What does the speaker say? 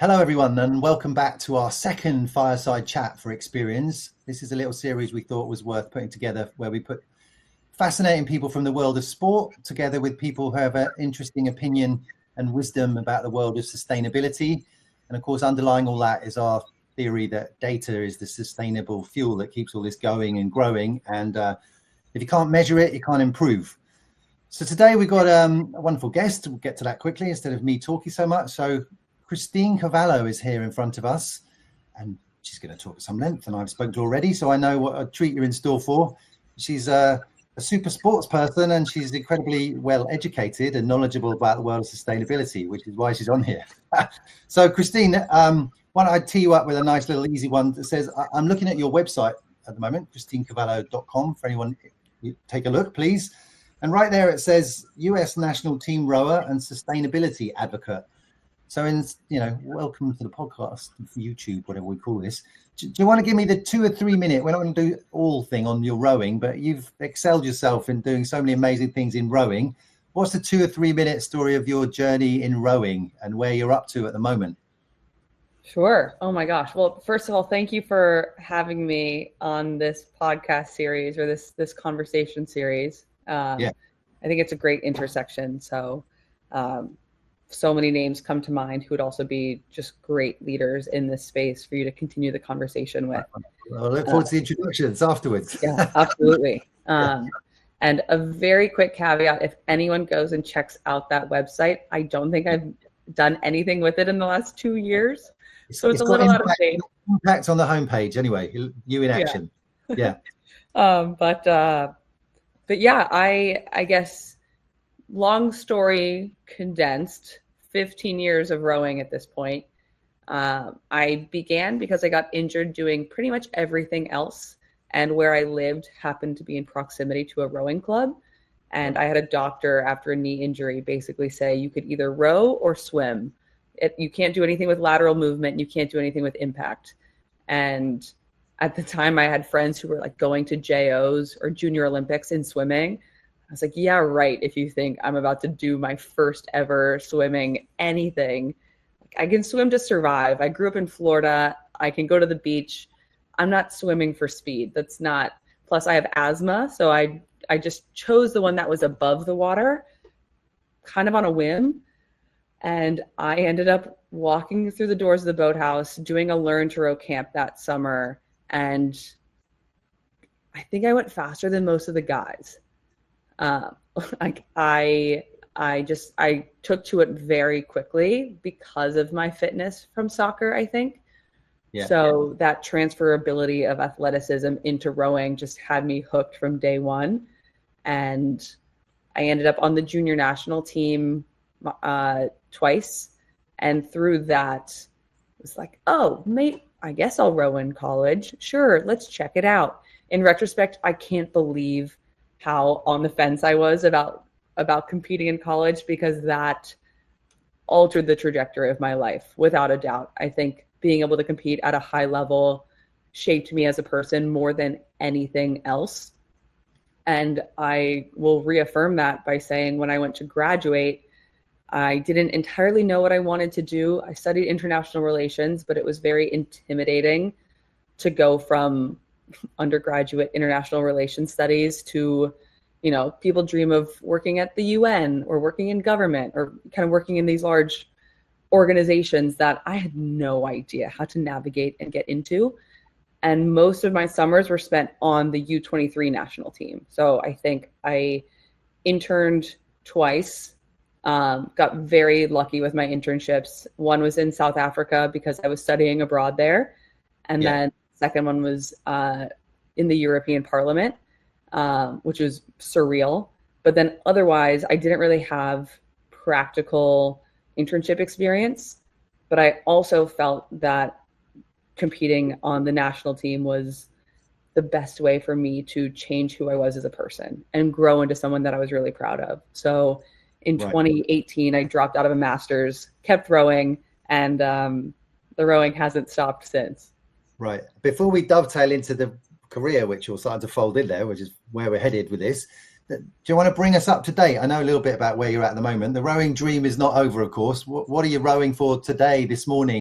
Hello, everyone, and welcome back to our second fireside chat for Experience. This is a little series we thought was worth putting together where we put fascinating people from the world of sport together with people who have an interesting opinion and wisdom about the world of sustainability. And of course, underlying all that is our theory that data is the sustainable fuel that keeps all this going and growing. And if you can't measure it, you can't improve. So today we've got a wonderful guest. We'll get to that quickly instead of me talking so much. So Christine Cavallo is here in front of us, and she's going to talk at some length, and I've spoken to her already, so I know what a treat you're in store for. She's a super sports person, and she's incredibly well educated and knowledgeable about the world of sustainability, which is why she's on here. So Christine, why don't I tee you up with a nice little easy one that says, I'm looking at your website at the moment, christinecavallo.com, for anyone, you take a look, please. And right there it says US national team rower and sustainability advocate. So, welcome to the podcast, YouTube, whatever we call this. Do you want to give me the 2 or 3 minute? We're not going to do all thing on your rowing, but you've excelled yourself in doing so many amazing things in rowing. What's the 2 or 3 minute story of your journey in rowing and where you're up to at the moment? Sure. Oh my gosh. Well, first of all, thank you for having me on this podcast series or this conversation series. I think it's a great intersection. So many names come to mind who would also be just great leaders in this space for you to continue the conversation with. Well, I look forward to the introductions afterwards. Yeah, absolutely. And a very quick caveat, if anyone goes and checks out that website, I don't think I've done anything with it in the last 2 years. So it's a little out of date. Impact on the homepage anyway, you in action. Yeah. But yeah, I guess long story condensed, 15 years of rowing at this point. I began because I got injured doing pretty much everything else. And where I lived happened to be in proximity to a rowing club. And I had a doctor after a knee injury basically say, you could either row or swim. You can't do anything with lateral movement. You can't do anything with impact. And at the time I had friends who were like going to JOs or Junior Olympics in swimming. I was like, yeah, right. If you think I'm about to do my first ever swimming anything, I can swim to survive. I grew up in Florida. I can go to the beach. I'm not swimming for speed. That's not, plus I have asthma. So I just chose the one that was above the water, kind of on a whim. And I ended up walking through the doors of the boathouse, doing a learn to row camp that summer. And I think I went faster than most of the guys. I took to it very quickly because of my fitness from soccer, I think. Yeah. So that transferability of athleticism into rowing just had me hooked from day one. And I ended up on the junior national team twice. And through that, it was like, oh, mate, I guess I'll row in college. Sure, let's check it out. In retrospect, I can't believe how on the fence I was about competing in college, because that altered the trajectory of my life without a doubt. I think being able to compete at a high level shaped me as a person more than anything else. And I will reaffirm that by saying when I went to graduate, I didn't entirely know what I wanted to do. I studied international relations, but it was very intimidating to go from undergraduate international relations studies to, people dream of working at the UN or working in government or kind of working in these large organizations that I had no idea how to navigate and get into. And most of my summers were spent on the U23 national team. So I think I interned twice, got very lucky with my internships. One was in South Africa because I was studying abroad there. And then second one was in the European Parliament, which was surreal. But then otherwise, I didn't really have practical internship experience. But I also felt that competing on the national team was the best way for me to change who I was as a person and grow into someone that I was really proud of. So in 2018, I dropped out of a master's, kept rowing, and the rowing hasn't stopped since. Right. Before we dovetail into the career, which you're starting to fold in there, which is where we're headed with this, do you want to bring us up to date? I know a little bit about where you're at the moment. The rowing dream is not over, of course. What are you rowing for today, this morning?